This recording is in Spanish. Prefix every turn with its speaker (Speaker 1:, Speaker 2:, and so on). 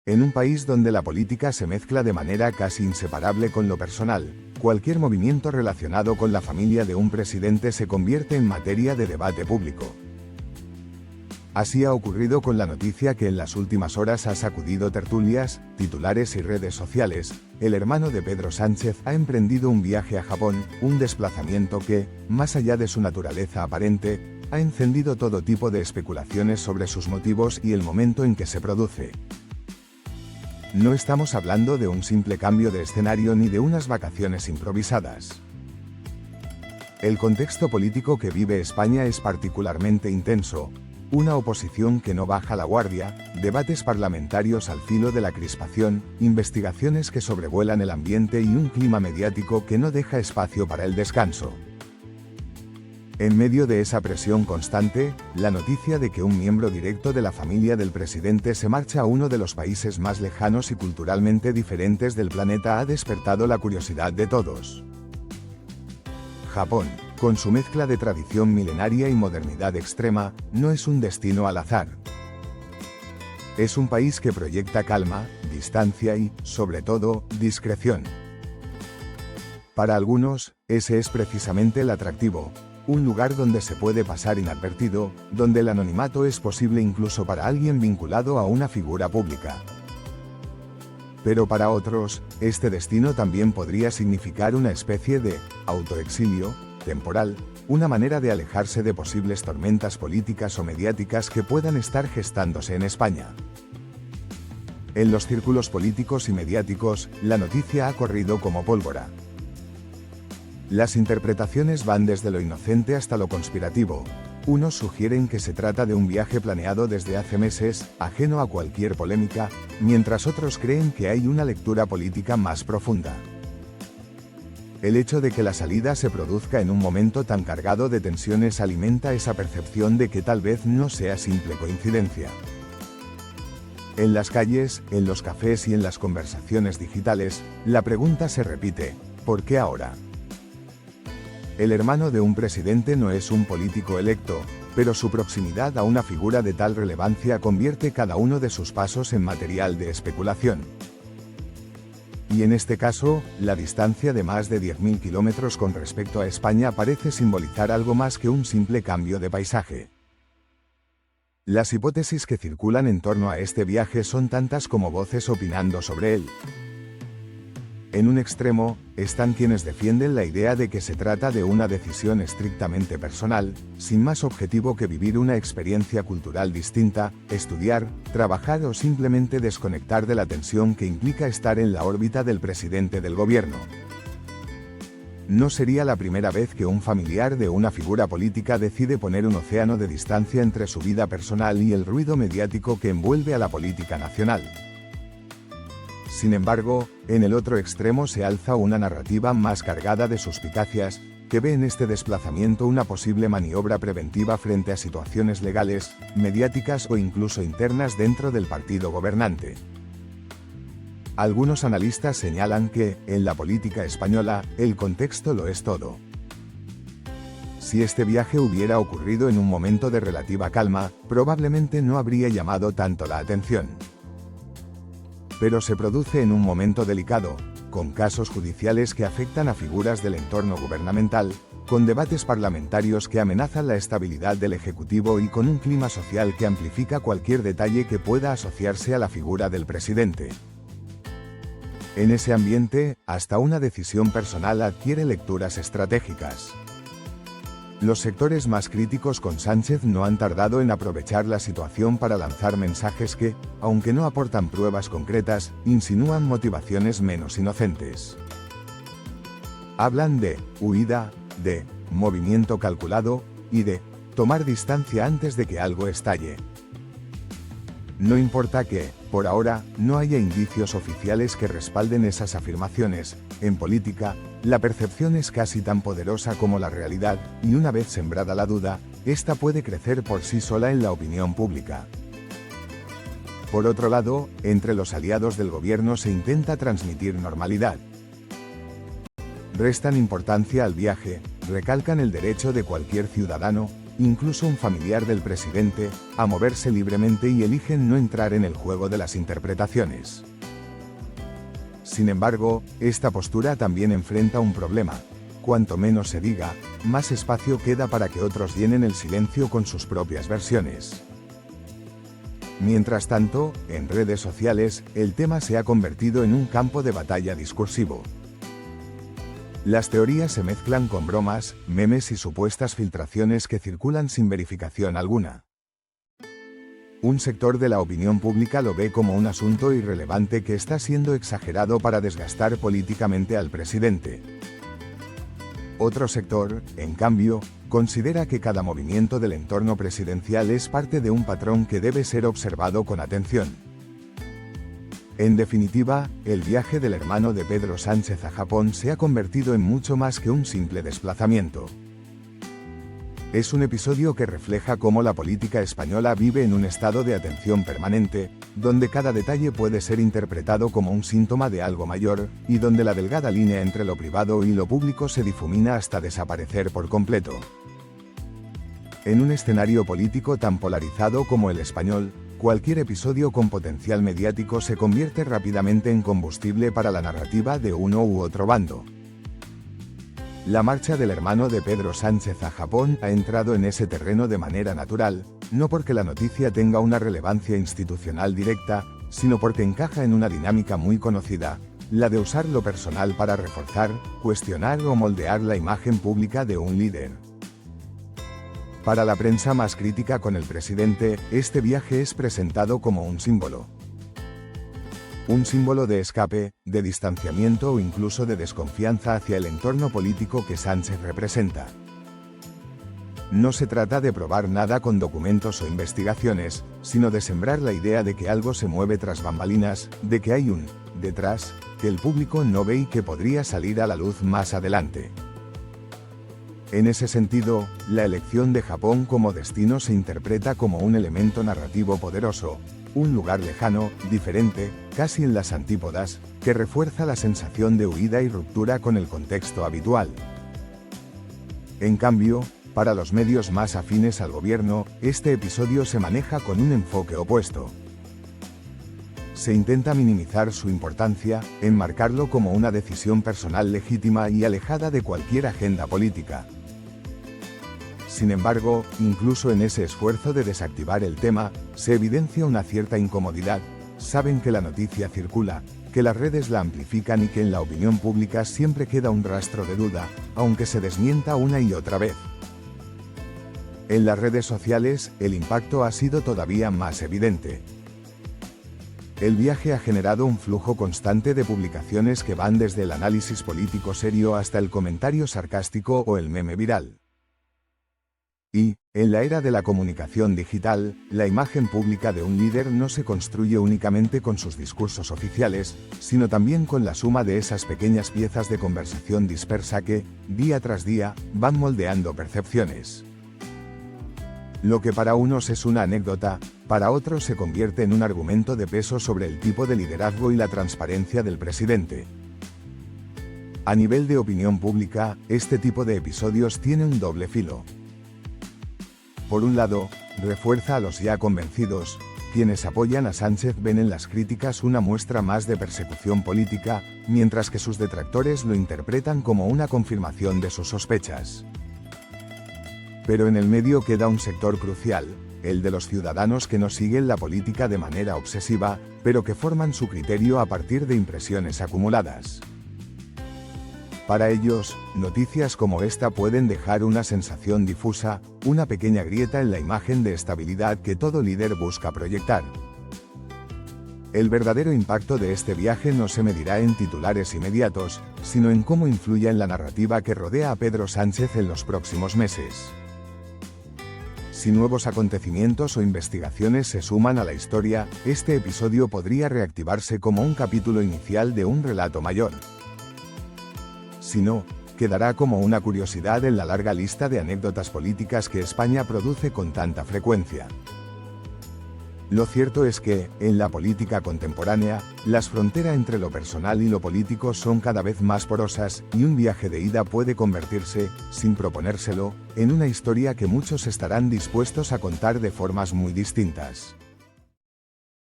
Speaker 1: En un país donde la política se mezcla de manera casi inseparable con lo personal, cualquier movimiento relacionado con la familia de un presidente se convierte en materia de debate público. Así ha ocurrido con la noticia que en las últimas horas ha sacudido tertulias, titulares y redes sociales. El hermano de Pedro Sánchez ha emprendido un viaje a Japón, un desplazamiento que, más allá de su naturaleza aparente, ha encendido todo tipo de especulaciones sobre sus motivos y el momento en que se produce. No estamos hablando de un simple cambio de escenario ni de unas vacaciones improvisadas. El contexto político que vive España es particularmente intenso. Una oposición que no baja la guardia, debates parlamentarios al filo de la crispación, investigaciones que sobrevuelan el ambiente y un clima mediático que no deja espacio para el descanso. En medio de esa presión constante, la noticia de que un miembro directo de la familia del presidente se marcha a uno de los países más lejanos y culturalmente diferentes del planeta ha despertado la curiosidad de todos. Japón, con su mezcla de tradición milenaria y modernidad extrema, no es un destino al azar. Es un país que proyecta calma, distancia y, sobre todo, discreción. Para algunos, ese es precisamente el atractivo. Un lugar donde se puede pasar inadvertido, donde el anonimato es posible incluso para alguien vinculado a una figura pública. Pero para otros, este destino también podría significar una especie de autoexilio temporal, una manera de alejarse de posibles tormentas políticas o mediáticas que puedan estar gestándose en España. En los círculos políticos y mediáticos, la noticia ha corrido como pólvora. Las interpretaciones van desde lo inocente hasta lo conspirativo. Unos sugieren que se trata de un viaje planeado desde hace meses, ajeno a cualquier polémica, mientras otros creen que hay una lectura política más profunda. El hecho de que la salida se produzca en un momento tan cargado de tensiones alimenta esa percepción de que tal vez no sea simple coincidencia. En las calles, en los cafés y en las conversaciones digitales, la pregunta se repite: ¿por qué ahora? El hermano de un presidente no es un político electo, pero su proximidad a una figura de tal relevancia convierte cada uno de sus pasos en material de especulación. Y en este caso, la distancia de más de 10.000 kilómetros con respecto a España parece simbolizar algo más que un simple cambio de paisaje. Las hipótesis que circulan en torno a este viaje son tantas como voces opinando sobre él. En un extremo, están quienes defienden la idea de que se trata de una decisión estrictamente personal, sin más objetivo que vivir una experiencia cultural distinta, estudiar, trabajar o simplemente desconectar de la tensión que implica estar en la órbita del presidente del gobierno. No sería la primera vez que un familiar de una figura política decide poner un océano de distancia entre su vida personal y el ruido mediático que envuelve a la política nacional. Sin embargo, en el otro extremo se alza una narrativa más cargada de suspicacias, que ve en este desplazamiento una posible maniobra preventiva frente a situaciones legales, mediáticas o incluso internas dentro del partido gobernante. Algunos analistas señalan que, en la política española, el contexto lo es todo. Si este viaje hubiera ocurrido en un momento de relativa calma, probablemente no habría llamado tanto la atención. Pero se produce en un momento delicado, con casos judiciales que afectan a figuras del entorno gubernamental, con debates parlamentarios que amenazan la estabilidad del Ejecutivo y con un clima social que amplifica cualquier detalle que pueda asociarse a la figura del presidente. En ese ambiente, hasta una decisión personal adquiere lecturas estratégicas. Los sectores más críticos con Sánchez no han tardado en aprovechar la situación para lanzar mensajes que, aunque no aportan pruebas concretas, insinúan motivaciones menos inocentes. Hablan de huida, de movimiento calculado y de tomar distancia antes de que algo estalle. No importa que, por ahora, no haya indicios oficiales que respalden esas afirmaciones, en política, la percepción es casi tan poderosa como la realidad, y una vez sembrada la duda, esta puede crecer por sí sola en la opinión pública. Por otro lado, entre los aliados del gobierno se intenta transmitir normalidad. Restan importancia al viaje, recalcan el derecho de cualquier ciudadano, incluso un familiar del presidente, a moverse libremente y eligen no entrar en el juego de las interpretaciones. Sin embargo, esta postura también enfrenta un problema. Cuanto menos se diga, más espacio queda para que otros llenen el silencio con sus propias versiones. Mientras tanto, en redes sociales, el tema se ha convertido en un campo de batalla discursivo. Las teorías se mezclan con bromas, memes y supuestas filtraciones que circulan sin verificación alguna. Un sector de la opinión pública lo ve como un asunto irrelevante que está siendo exagerado para desgastar políticamente al presidente. Otro sector, en cambio, considera que cada movimiento del entorno presidencial es parte de un patrón que debe ser observado con atención. En definitiva, el viaje del hermano de Pedro Sánchez a Japón se ha convertido en mucho más que un simple desplazamiento. Es un episodio que refleja cómo la política española vive en un estado de atención permanente, donde cada detalle puede ser interpretado como un síntoma de algo mayor, y donde la delgada línea entre lo privado y lo público se difumina hasta desaparecer por completo. En un escenario político tan polarizado como el español, cualquier episodio con potencial mediático se convierte rápidamente en combustible para la narrativa de uno u otro bando. La marcha del hermano de Pedro Sánchez a Japón ha entrado en ese terreno de manera natural, no porque la noticia tenga una relevancia institucional directa, sino porque encaja en una dinámica muy conocida, la de usar lo personal para reforzar, cuestionar o moldear la imagen pública de un líder. Para la prensa más crítica con el presidente, este viaje es presentado como un símbolo. Un símbolo de escape, de distanciamiento o incluso de desconfianza hacia el entorno político que Sánchez representa. No se trata de probar nada con documentos o investigaciones, sino de sembrar la idea de que algo se mueve tras bambalinas, de que hay un detrás que el público no ve y que podría salir a la luz más adelante. En ese sentido, la elección de Japón como destino se interpreta como un elemento narrativo poderoso, un lugar lejano, diferente, casi en las antípodas, que refuerza la sensación de huida y ruptura con el contexto habitual. En cambio, para los medios más afines al gobierno, este episodio se maneja con un enfoque opuesto. Se intenta minimizar su importancia, enmarcarlo como una decisión personal legítima y alejada de cualquier agenda política. Sin embargo, incluso en ese esfuerzo de desactivar el tema, se evidencia una cierta incomodidad. Saben que la noticia circula, que las redes la amplifican y que en la opinión pública siempre queda un rastro de duda, aunque se desmienta una y otra vez. En las redes sociales, el impacto ha sido todavía más evidente. El viaje ha generado un flujo constante de publicaciones que van desde el análisis político serio hasta el comentario sarcástico o el meme viral. Y, en la era de la comunicación digital, la imagen pública de un líder no se construye únicamente con sus discursos oficiales, sino también con la suma de esas pequeñas piezas de conversación dispersa que, día tras día, van moldeando percepciones. Lo que para unos es una anécdota, para otros se convierte en un argumento de peso sobre el tipo de liderazgo y la transparencia del presidente. A nivel de opinión pública, este tipo de episodios tiene un doble filo. Por un lado, refuerza a los ya convencidos. Quienes apoyan a Sánchez ven en las críticas una muestra más de persecución política, mientras que sus detractores lo interpretan como una confirmación de sus sospechas. Pero en el medio queda un sector crucial, el de los ciudadanos que no siguen la política de manera obsesiva, pero que forman su criterio a partir de impresiones acumuladas. Para ellos, noticias como esta pueden dejar una sensación difusa, una pequeña grieta en la imagen de estabilidad que todo líder busca proyectar. El verdadero impacto de este viaje no se medirá en titulares inmediatos, sino en cómo influye en la narrativa que rodea a Pedro Sánchez en los próximos meses. Si nuevos acontecimientos o investigaciones se suman a la historia, este episodio podría reactivarse como un capítulo inicial de un relato mayor. Si no, quedará como una curiosidad en la larga lista de anécdotas políticas que España produce con tanta frecuencia. Lo cierto es que, en la política contemporánea, las fronteras entre lo personal y lo político son cada vez más porosas, y un viaje de ida puede convertirse, sin proponérselo, en una historia que muchos estarán dispuestos a contar de formas muy distintas.